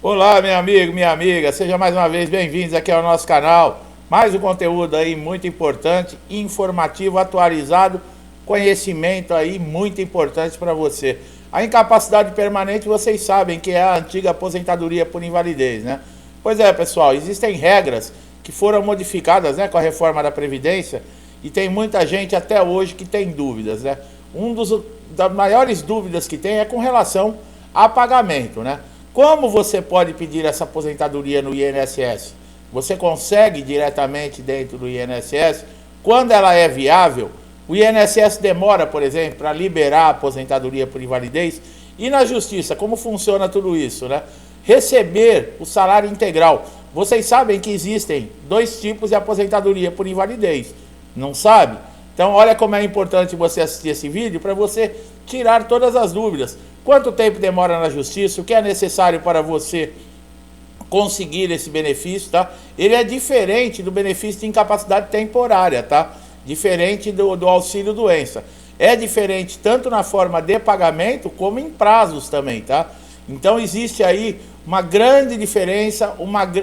Olá, meu amigo, minha amiga, seja mais uma vez bem-vindos aqui ao nosso canal. Mais um conteúdo aí muito importante, informativo, atualizado, conhecimento aí muito importante para você. A incapacidade permanente, vocês sabem que é a antiga aposentadoria por invalidez, né? Pois é, pessoal, existem regras que foram modificadas, né, com a reforma da Previdência e tem muita gente até hoje que tem dúvidas, né? Das maiores dúvidas que tem é com relação a pagamento, né? Como você pode pedir essa aposentadoria no INSS? Você consegue diretamente dentro do INSS? Quando ela é viável, o INSS demora, por exemplo, para liberar a aposentadoria por invalidez. E na justiça, como funciona tudo isso, né? Receber o salário integral. Vocês sabem que existem dois tipos de aposentadoria por invalidez, não sabe? Então olha como é importante você assistir esse vídeo para você tirar todas as dúvidas. Quanto tempo demora na justiça? O que é necessário para você conseguir esse benefício, tá? Ele é diferente do benefício de incapacidade temporária, tá? Diferente do auxílio doença. É diferente tanto na forma de pagamento como em prazos também, tá? Então existe aí uma grande diferença,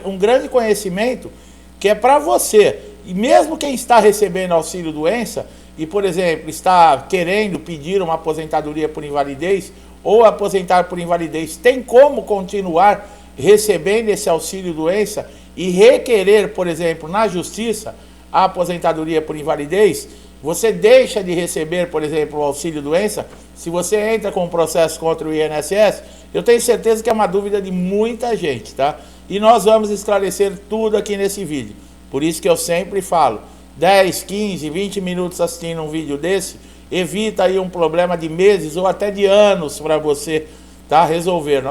um grande conhecimento que é para você. E mesmo quem está recebendo auxílio doença e, por exemplo, está querendo pedir uma aposentadoria por invalidez ou aposentar por invalidez, tem como continuar recebendo esse auxílio doença e requerer, por exemplo, na justiça, a aposentadoria por invalidez. Você deixa de receber, por exemplo, o auxílio doença, se você entra com um processo contra o INSS. Eu tenho certeza que é uma dúvida de muita gente, tá? E nós vamos esclarecer tudo aqui nesse vídeo. Por isso que eu sempre falo, 10, 15, 20 minutos assistindo um vídeo desse, evita aí um problema de meses ou até de anos para você, tá, resolver.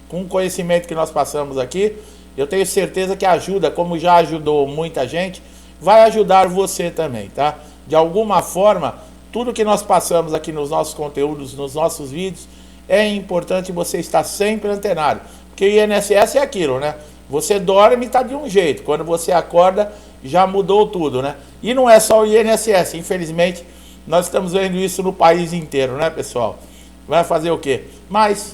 Com o conhecimento que nós passamos aqui, eu tenho certeza que ajuda, como já ajudou muita gente, vai ajudar você também, tá? De alguma forma, tudo que nós passamos aqui nos nossos conteúdos, nos nossos vídeos, é importante você estar sempre antenado. Porque o INSS é aquilo, né? Você dorme e está de um jeito, quando você acorda já mudou tudo, né? E não é só o INSS, infelizmente nós estamos vendo isso no país inteiro, né, pessoal? Vai fazer o quê? Mas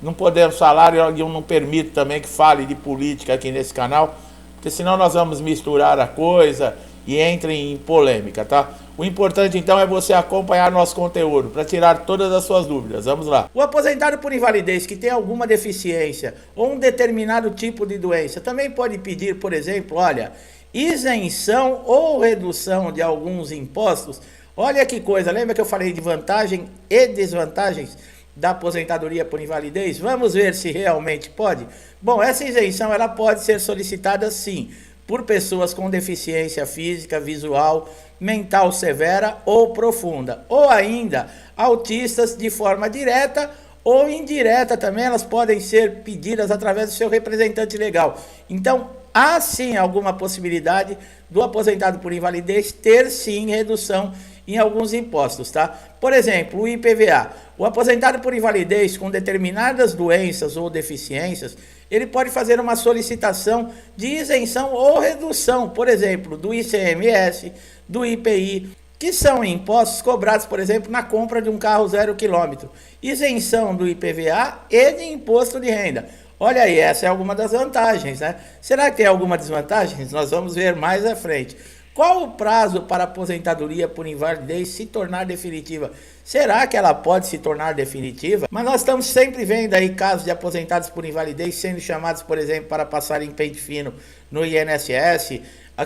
não podemos falar, e eu não permito também que fale de política aqui nesse canal, porque senão nós vamos misturar a coisa e entrem em polêmica, tá? O importante então é você acompanhar nosso conteúdo para tirar todas as suas dúvidas. Vamos lá. O aposentado por invalidez que tem alguma deficiência ou um determinado tipo de doença também pode pedir, por exemplo, olha, isenção ou redução de alguns impostos. Olha que coisa, lembra que eu falei de vantagem e desvantagens da aposentadoria por invalidez? Vamos ver se realmente pode. Bom, essa isenção ela pode ser solicitada sim por pessoas com deficiência física, visual, mental severa ou profunda, ou ainda autistas de forma direta ou indireta também, elas podem ser pedidas através do seu representante legal. Então, há sim alguma possibilidade do aposentado por invalidez ter sim redução em alguns impostos, tá? Por exemplo, o IPVA. O aposentado por invalidez com determinadas doenças ou deficiências, ele pode fazer uma solicitação de isenção ou redução, por exemplo, do ICMS, do IPI, que são impostos cobrados, por exemplo, na compra de um carro 0 km. Isenção do IPVA e de imposto de renda. Olha aí, essa é alguma das vantagens, né? Será que tem alguma desvantagem? Nós vamos ver mais à frente. Qual o prazo para a aposentadoria por invalidez se tornar definitiva? Será que ela pode se tornar definitiva? Mas nós estamos sempre vendo aí casos de aposentados por invalidez sendo chamados, por exemplo, para passar em pente fino no INSS,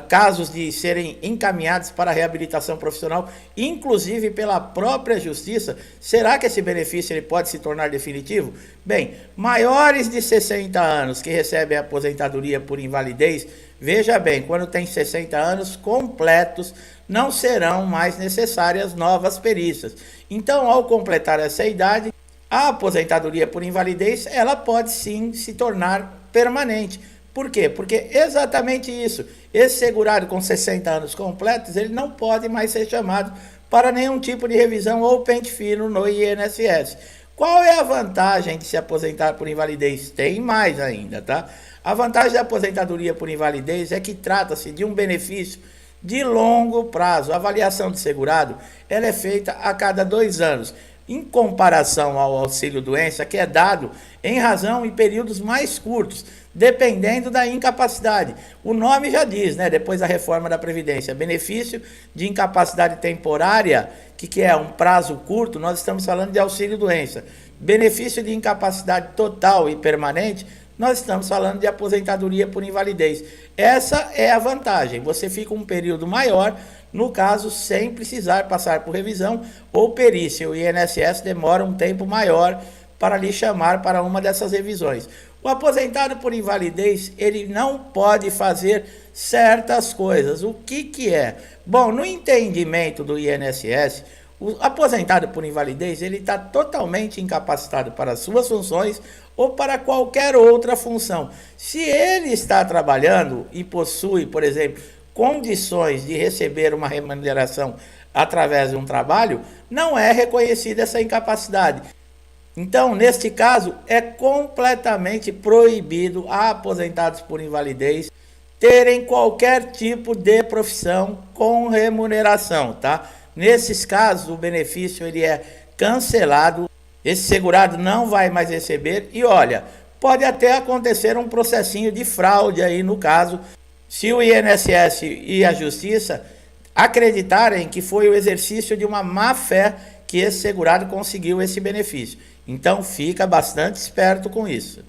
casos de serem encaminhados para reabilitação profissional, inclusive pela própria justiça. Será que esse benefício ele pode se tornar definitivo? Bem, maiores de 60 anos que recebem a aposentadoria por invalidez, veja bem, quando tem 60 anos completos, não serão mais necessárias novas perícias. Então, ao completar essa idade, a aposentadoria por invalidez, ela pode sim se tornar permanente. Por quê? Porque exatamente isso. Esse segurado com 60 anos completos, ele não pode mais ser chamado para nenhum tipo de revisão ou pente fino no INSS. Qual é a vantagem de se aposentar por invalidez? Tem mais ainda, tá? A vantagem da aposentadoria por invalidez é que trata-se de um benefício de longo prazo. A avaliação de segurado ela é feita a cada 2 anos. em comparação ao auxílio-doença, que é dado em razão em períodos mais curtos, dependendo da incapacidade. O nome já diz, né, depois da reforma da Previdência, benefício de incapacidade temporária, que é um prazo curto, nós estamos falando de auxílio-doença. Benefício de incapacidade total e permanente, nós estamos falando de aposentadoria por invalidez. Essa é a vantagem, você fica um período maior, no caso, sem precisar passar por revisão ou perícia. O INSS demora um tempo maior para lhe chamar para uma dessas revisões. O aposentado por invalidez, ele não pode fazer certas coisas. O que é? Bom, no entendimento do INSS, o aposentado por invalidez, ele está totalmente incapacitado para suas funções ou para qualquer outra função. Se ele está trabalhando e possui, por exemplo, condições de receber uma remuneração através de um trabalho, não é reconhecida essa incapacidade. Então, neste caso, é completamente proibido a aposentados por invalidez terem qualquer tipo de profissão com remuneração, tá? Nesses casos, o benefício ele é cancelado, esse segurado não vai mais receber e olha, pode até acontecer um processinho de fraude aí no caso, se o INSS e a Justiça acreditarem que foi o exercício de uma má-fé que esse segurado conseguiu esse benefício. Então, fica bastante esperto com isso.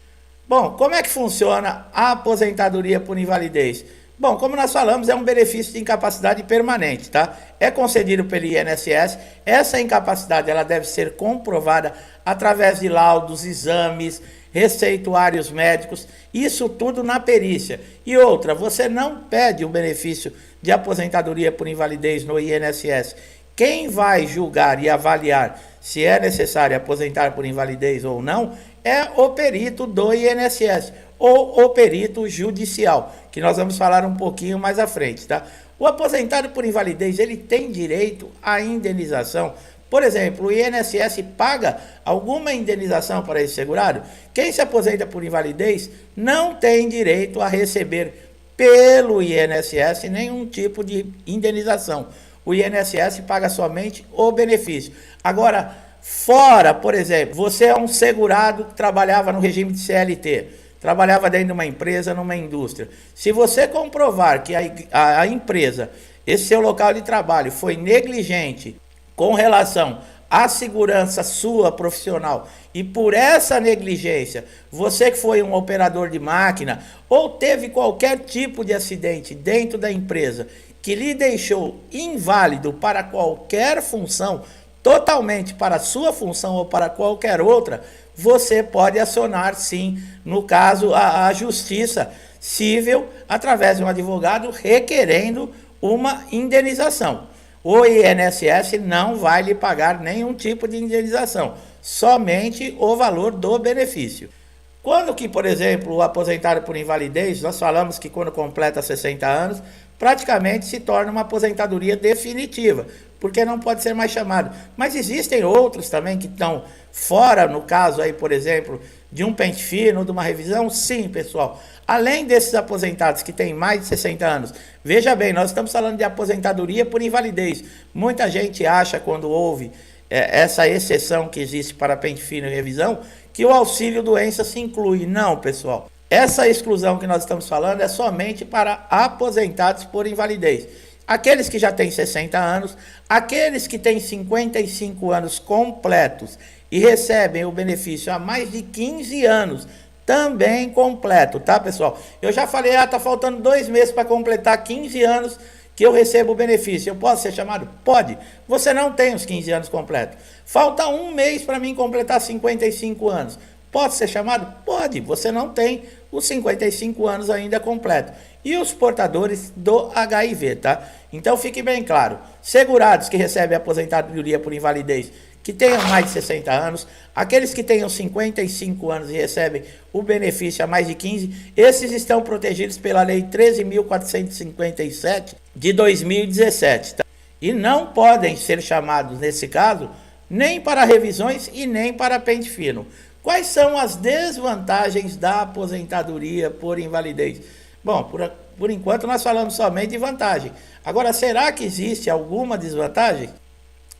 Bom, como é que funciona a aposentadoria por invalidez? Bom, como nós falamos, é um benefício de incapacidade permanente, tá? É concedido pelo INSS. Essa incapacidade ela deve ser comprovada através de laudos, exames, receituários médicos, isso tudo na perícia. E outra, você não pede o benefício de aposentadoria por invalidez no INSS. Quem vai julgar e avaliar se é necessário aposentar por invalidez ou não é o perito do INSS ou o perito judicial, que nós vamos falar um pouquinho mais à frente, tá? O aposentado por invalidez, ele tem direito à indenização. Por exemplo, o INSS paga alguma indenização para esse segurado? Quem se aposenta por invalidez não tem direito a receber pelo INSS nenhum tipo de indenização. O INSS paga somente o benefício. Agora, fora, por exemplo, você é um segurado que trabalhava no regime de CLT, trabalhava dentro de uma empresa, numa indústria. Se você comprovar que a empresa, esse seu local de trabalho, foi negligente com relação à segurança sua profissional e por essa negligência, você que foi um operador de máquina ou teve qualquer tipo de acidente dentro da empresa que lhe deixou inválido para qualquer função, totalmente para a sua função ou para qualquer outra, você pode acionar sim, no caso, a Justiça Civil, através de um advogado requerendo uma indenização. O INSS não vai lhe pagar nenhum tipo de indenização, somente o valor do benefício. Quando que, por exemplo, o aposentado por invalidez, nós falamos que quando completa 60 anos, praticamente se torna uma aposentadoria definitiva, porque não pode ser mais chamado. Mas existem outros também que estão fora, no caso aí, por exemplo, de um pente fino, de uma revisão? Sim, pessoal. Além desses aposentados que têm mais de 60 anos, veja bem, nós estamos falando de aposentadoria por invalidez. Muita gente acha, quando ouve essa exceção que existe para pente fino e revisão, que o auxílio-doença se inclui. Não, pessoal. Essa exclusão que nós estamos falando é somente para aposentados por invalidez. Aqueles que já têm 60 anos, aqueles que têm 55 anos completos e recebem o benefício há mais de 15 anos, também completo, tá, pessoal? Eu já falei, tá faltando 2 meses para completar 15 anos que eu recebo o benefício. Eu posso ser chamado? Pode. Você não tem os 15 anos completos. Falta 1 mês para mim completar 55 anos. Pode ser chamado? Pode. Você não tem os 55 anos ainda completo. E os portadores do HIV, tá? Então fique bem claro. Segurados que recebem aposentadoria por invalidez, que tenham mais de 60 anos, aqueles que tenham 55 anos e recebem o benefício há mais de 15, esses estão protegidos pela Lei 13.457 de 2017, tá? E não podem ser chamados, nesse caso, nem para revisões e nem para pente fino. Quais são as desvantagens da aposentadoria por invalidez? Bom, por enquanto nós falamos somente de vantagem. Agora, será que existe alguma desvantagem?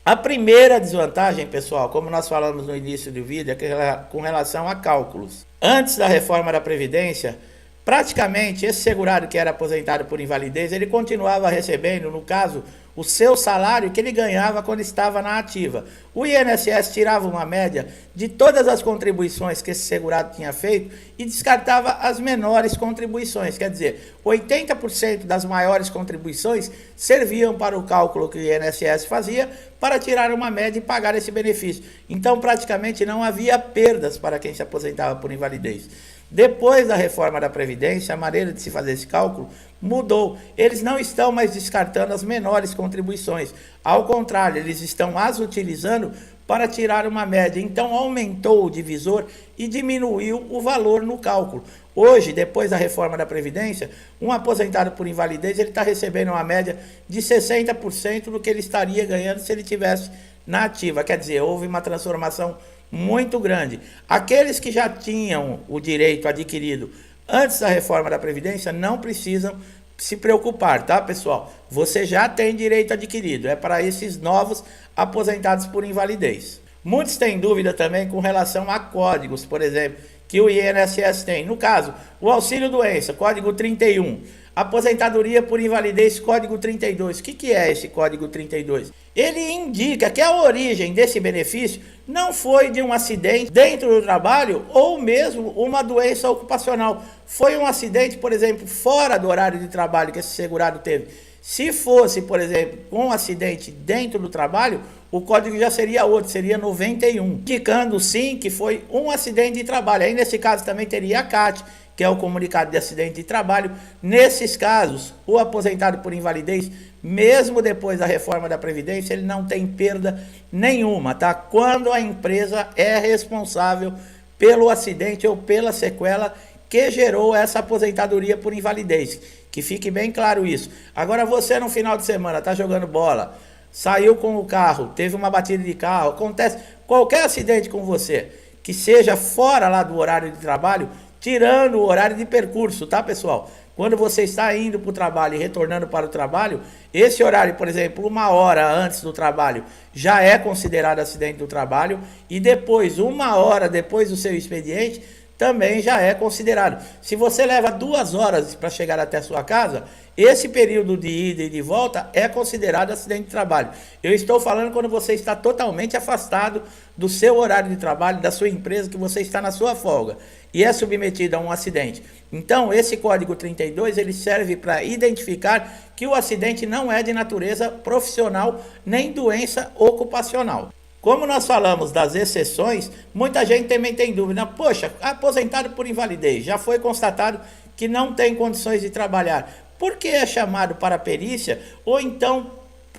A primeira desvantagem, pessoal, como nós falamos no início do vídeo, é com relação a cálculos. Antes da reforma da Previdência, praticamente esse segurado que era aposentado por invalidez, ele continuava recebendo, no caso, o seu salário que ele ganhava quando estava na ativa. O INSS tirava uma média de todas as contribuições que esse segurado tinha feito e descartava as menores contribuições. Quer dizer, 80% das maiores contribuições serviam para o cálculo que o INSS fazia para tirar uma média e pagar esse benefício. Então, praticamente não havia perdas para quem se aposentava por invalidez. Depois da reforma da Previdência, a maneira de se fazer esse cálculo mudou. Eles não estão mais descartando as menores contribuições. Ao contrário, eles estão as utilizando para tirar uma média. Então, aumentou o divisor e diminuiu o valor no cálculo. Hoje, depois da reforma da Previdência, um aposentado por invalidez ele está recebendo uma média de 60% do que ele estaria ganhando se ele tivesse na ativa. Quer dizer, houve uma transformação muito grande. Aqueles que já tinham o direito adquirido antes da reforma da Previdência não precisam se preocupar, tá, pessoal? Você já tem direito adquirido, é para esses novos aposentados por invalidez. Muitos têm dúvida também com relação a códigos, por exemplo, que o INSS tem. No caso, o auxílio-doença, código 31. Aposentadoria por invalidez, código 32. O que é esse código 32? Ele indica que a origem desse benefício não foi de um acidente dentro do trabalho ou mesmo uma doença ocupacional. Foi um acidente, por exemplo, fora do horário de trabalho que esse segurado teve. Se fosse, por exemplo, um acidente dentro do trabalho, o código já seria outro, seria 91, indicando sim que foi um acidente de trabalho. Aí nesse caso também teria a CAT, que é o comunicado de acidente de trabalho. Nesses casos, o aposentado por invalidez, mesmo depois da reforma da Previdência, ele não tem perda nenhuma, tá? Quando a empresa é responsável pelo acidente ou pela sequela que gerou essa aposentadoria por invalidez. Que fique bem claro isso. Agora você no final de semana está jogando bola, saiu com o carro, teve uma batida de carro, acontece qualquer acidente com você, que seja fora lá do horário de trabalho, tirando o horário de percurso, tá, pessoal? Quando você está indo para o trabalho e retornando para o trabalho, esse horário, por exemplo, 1 hora antes do trabalho, já é considerado acidente do trabalho, e depois, 1 hora depois do seu expediente, também já é considerado. Se você leva 2 horas para chegar até a sua casa, esse período de ida e de volta é considerado acidente de trabalho. Eu estou falando quando você está totalmente afastado do seu horário de trabalho, da sua empresa, que você está na sua folga e é submetido a um acidente. Então, esse código 32, ele serve para identificar que o acidente não é de natureza profissional nem doença ocupacional. Como nós falamos das exceções, muita gente também tem dúvida. Poxa, aposentado por invalidez, já foi constatado que não tem condições de trabalhar. Por que é chamado para perícia? Ou então,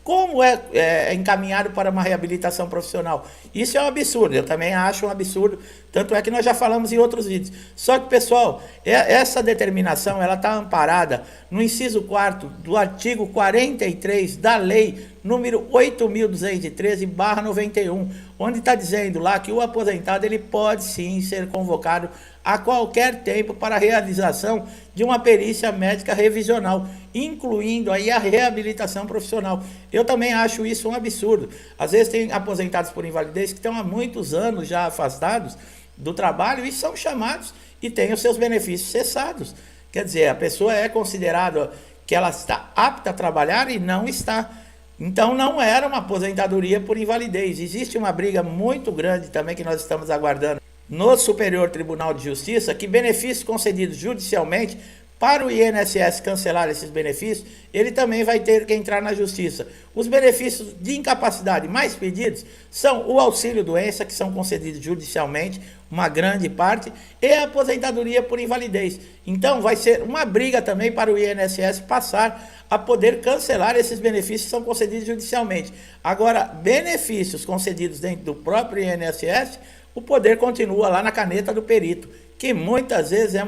como é encaminhado para uma reabilitação profissional? Isso é um absurdo, eu também acho um absurdo, tanto é que nós já falamos em outros vídeos. Só que, pessoal, essa determinação ela está amparada no inciso 4º do artigo 43 da lei número 8.213/91, onde está dizendo lá que o aposentado ele pode sim ser convocado a qualquer tempo para a realização de uma perícia médica revisional, incluindo aí a reabilitação profissional. Eu também acho isso um absurdo. Às vezes tem aposentados por invalidez que estão há muitos anos já afastados do trabalho e são chamados e têm os seus benefícios cessados. Quer dizer, a pessoa é considerada que ela está apta a trabalhar e não está. Então não era uma aposentadoria por invalidez. Existe uma briga muito grande também que nós estamos aguardando no Superior Tribunal de Justiça, que benefícios concedidos judicialmente, para o INSS cancelar esses benefícios, ele também vai ter que entrar na justiça. Os benefícios de incapacidade mais pedidos são o auxílio-doença, que são concedidos judicialmente, uma grande parte, e a aposentadoria por invalidez. Então vai ser uma briga também para o INSS passar a poder cancelar esses benefícios que são concedidos judicialmente. Agora, benefícios concedidos dentro do próprio INSS, o poder continua lá na caneta do perito, que muitas vezes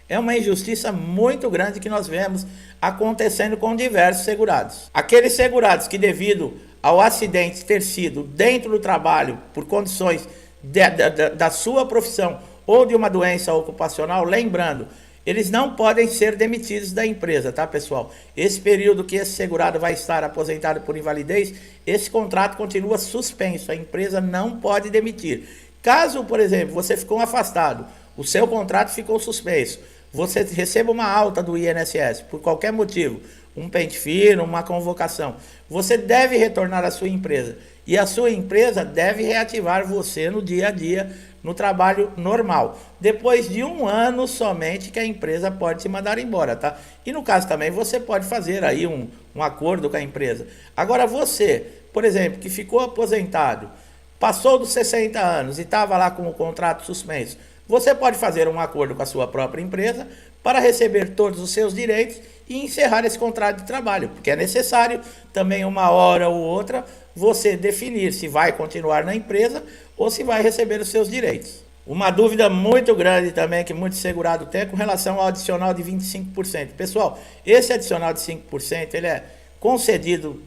é uma injustiça muito grande que nós vemos acontecendo com diversos segurados. Aqueles segurados que, devido ao acidente ter sido dentro do trabalho, por condições da sua profissão ou de uma doença ocupacional, lembrando, eles não podem ser demitidos da empresa, tá, pessoal? Esse período que esse segurado vai estar aposentado por invalidez, esse contrato continua suspenso, a empresa não pode demitir. Caso, por exemplo, você ficou afastado, o seu contrato ficou suspenso, você receba uma alta do INSS por qualquer motivo, um pente fino, uma convocação, você deve retornar à sua empresa e a sua empresa deve reativar você no dia a dia, no trabalho normal. Depois de 1 ano somente que a empresa pode te mandar embora, tá? E no caso também você pode fazer aí um acordo com a empresa. Agora você, por exemplo, que ficou aposentado, passou dos 60 anos e estava lá com o contrato suspenso, você pode fazer um acordo com a sua própria empresa para receber todos os seus direitos e encerrar esse contrato de trabalho, porque é necessário também 1 hora ou outra você definir se vai continuar na empresa ou se vai receber os seus direitos. Uma dúvida muito grande também que muito segurado tem é com relação ao adicional de 25%. Pessoal, esse adicional de 5% ele é concedido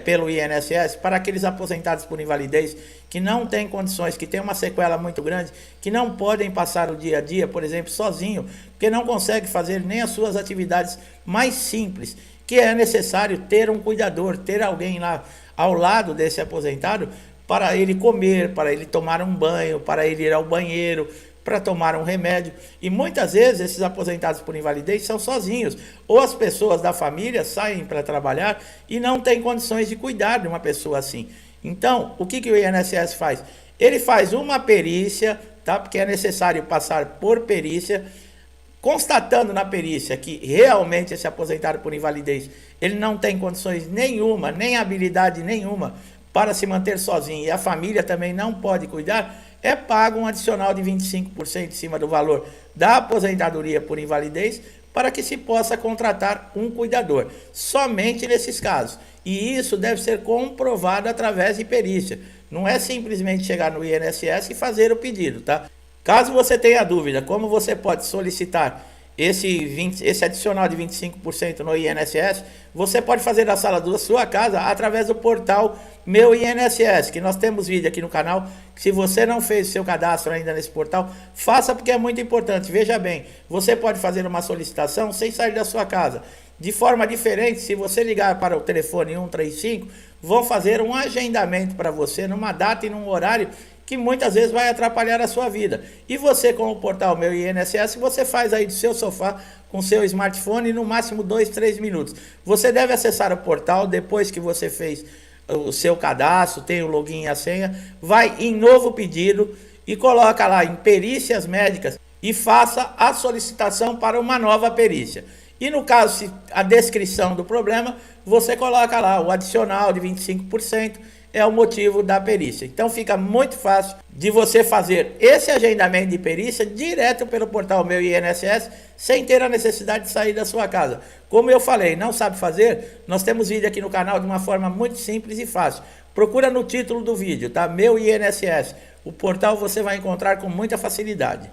pelo INSS para aqueles aposentados por invalidez que não têm condições, que têm uma sequela muito grande, que não podem passar o dia a dia, por exemplo, sozinho, porque não consegue fazer nem as suas atividades mais simples, que é necessário ter um cuidador, ter alguém lá ao lado desse aposentado para ele comer, para ele tomar um banho, para ele ir ao banheiro, para tomar um remédio. E muitas vezes esses aposentados por invalidez são sozinhos, ou as pessoas da família saem para trabalhar e não têm condições de cuidar de uma pessoa assim. Então, o que o INSS faz? Ele faz uma perícia, tá? Porque é necessário passar por perícia, constatando na perícia que realmente esse aposentado por invalidez, ele não tem condições nenhuma, nem habilidade nenhuma para se manter sozinho, e a família também não pode cuidar, é pago um adicional de 25% em cima do valor da aposentadoria por invalidez para que se possa contratar um cuidador, somente nesses casos. E isso deve ser comprovado através de perícia. Não é simplesmente chegar no INSS e fazer o pedido, tá? Caso você tenha dúvida como você pode solicitar esse adicional de 25% no INSS, você pode fazer da sala da sua casa através do portal Meu INSS, que nós temos vídeo aqui no canal. Se você não fez o seu cadastro ainda nesse portal, faça, porque é muito importante. Veja bem, você pode fazer uma solicitação sem sair da sua casa. De forma diferente, se você ligar para o telefone 135, vão fazer um agendamento para você numa data e num horário que muitas vezes vai atrapalhar a sua vida. E você, com o portal Meu INSS, você faz aí do seu sofá com seu smartphone no máximo 2, 3 minutos. Você deve acessar o portal depois que você fez o seu cadastro, tem o login e a senha, vai em novo pedido e coloca lá em perícias médicas e faça a solicitação para uma nova perícia. E no caso, se a descrição do problema, você coloca lá o adicional de 25%, é o motivo da perícia. Então fica muito fácil de você fazer esse agendamento de perícia direto pelo portal Meu INSS, sem ter a necessidade de sair da sua casa. Como eu falei, não sabe fazer? Nós temos vídeo aqui no canal de uma forma muito simples e fácil. Procura no título do vídeo, tá? Meu INSS. O portal você vai encontrar com muita facilidade.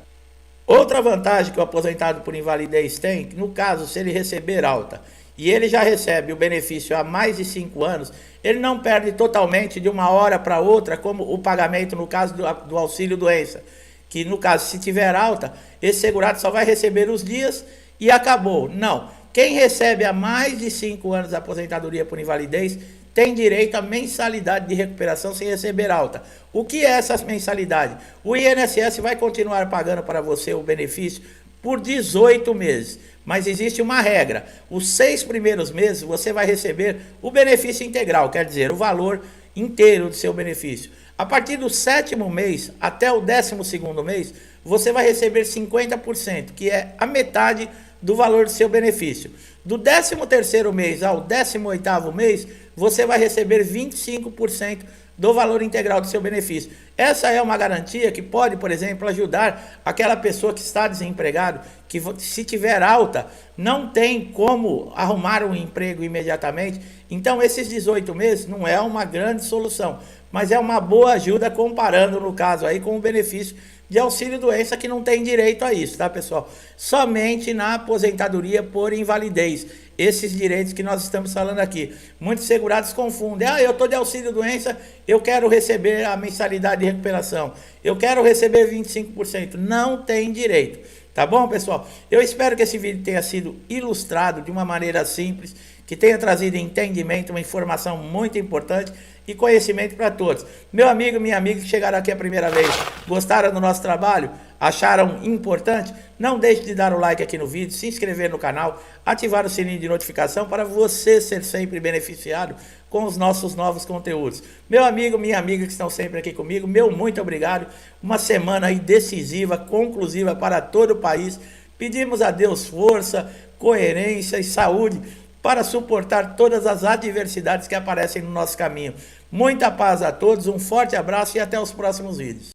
Outra vantagem que o aposentado por invalidez tem, no caso, se ele receber alta e ele já recebe o benefício há mais de 5 anos, ele não perde totalmente de uma hora para outra, como o pagamento no caso do auxílio doença, que no caso, se tiver alta, esse segurado só vai receber os dias e acabou. Não, quem recebe há mais de 5 anos de aposentadoria por invalidez tem direito à mensalidade de recuperação sem receber alta. O que é essa mensalidade? O INSS vai continuar pagando para você o benefício por 18 meses. Mas existe uma regra: os 6 primeiros meses você vai receber o benefício integral, quer dizer, o valor inteiro do seu benefício. A partir do 7º mês até o 12º mês, você vai receber 50%, que é a metade do valor do seu benefício. Do 13º mês ao 18º mês, você vai receber 25% do valor integral do seu benefício. Essa é uma garantia que pode, por exemplo, ajudar aquela pessoa que está desempregado, que se tiver alta, não tem como arrumar um emprego imediatamente. Então, esses 18 meses não é uma grande solução, mas é uma boa ajuda comparando, no caso, aí com o benefício de auxílio-doença, que não tem direito a isso, tá, pessoal? Somente na aposentadoria por invalidez. Esses direitos que nós estamos falando aqui. Muitos segurados confundem. Ah, eu estou de auxílio-doença, eu quero receber a mensalidade de recuperação. Eu quero receber 25%. Não tem direito, Tá bom, pessoal? Eu espero que esse vídeo tenha sido ilustrado de uma maneira simples, que tenha trazido entendimento, uma informação muito importante e conhecimento para todos. Meu amigo, minha amiga que chegaram aqui a primeira vez, gostaram do nosso trabalho? Acharam importante? Não deixe de dar o like aqui no vídeo, se inscrever no canal, ativar o sininho de notificação para você ser sempre beneficiado com os nossos novos conteúdos. Meu amigo, minha amiga que estão sempre aqui comigo, meu muito obrigado. Uma semana aí decisiva, conclusiva para todo o país. Pedimos a Deus força, coerência e saúde para suportar todas as adversidades que aparecem no nosso caminho. Muita paz a todos, um forte abraço e até os próximos vídeos.